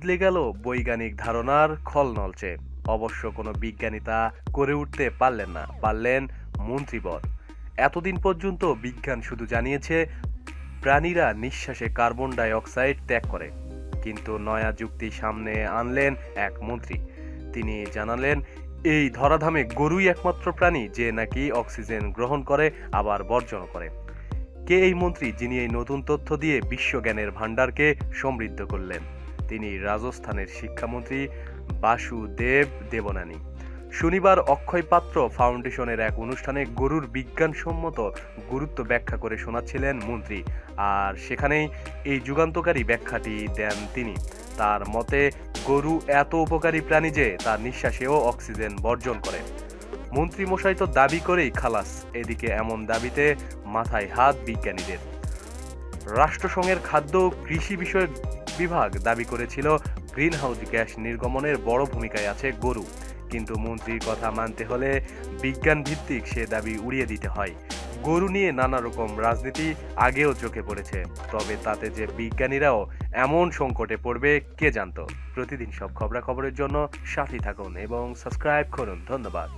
বদলে গেল বৈজ্ঞানিক ধারণার খলনলচে। অবশ্য কোনো বিজ্ঞানী তা করে উঠতে পারলেন না, পারলেন মন্ত্রীবর। এতদিন পর্যন্ত বিজ্ঞান শুধু জানিয়েছে প্রাণীরা নিঃশ্বাসে কার্বন ডাই অক্সাইড ত্যাগ করে, কিন্তু নয়া যুক্তি সামনে আনলেন এক মন্ত্রী। তিনি জানালেন এই ধরাধামে গরুই একমাত্র প্রাণী যে নাকি অক্সিজেন গ্রহণ করে আবার বর্জন করে। কে এই মন্ত্রী যিনি এই নতুন তথ্য দিয়ে বিশ্বজ্ঞানের ভাণ্ডারকে সমৃদ্ধ করলেন? তিনি রাজস্থানের শিক্ষামন্ত্রী বাসুদেব দেবনানী। শনিবার অক্ষয় পাত্র ফাউন্ডেশনের এক অনুষ্ঠানে গরুর বিজ্ঞানসম্মত গুরুত্ব ব্যাখ্যা করে শোনাচ্ছিলেন মন্ত্রী, আর সেখানেই এই যুগান্তকারী ব্যাখ্যাটি দেন তিনি। তার মতে গরু এত উপকারী প্রাণী যে তার নিঃশ্বাসেও অক্সিজেন বর্জন করে। মন্ত্রী মশাই তো দাবি করেই খালাস, এদিকে এমন দাবিতে মাথায় হাত বিজ্ঞানীদের। রাষ্ট্রসংঘের খাদ্য ও কৃষি বিষয়ক বিভাগ দাবি করেছিল গ্রিনহাউস গ্যাস নির্গমনের বড় ভূমিকায় আছে গরু, কিন্তু মন্ত্রীর কথা মানতে হলে বিজ্ঞান ভিত্তিক সে দাবি উড়িয়ে দিতে হয়। গরু নিয়ে নানা রকম রাজনীতি আগেও চোখে পড়েছে, তবে তাতে যে বিজ্ঞানীরাও এমন সংকটে পড়বে কে জানতো। প্রতিদিন সব খবরাখবরের জন্য সাথে থাকুন এবং সাবস্ক্রাইব করুন। ধন্যবাদ।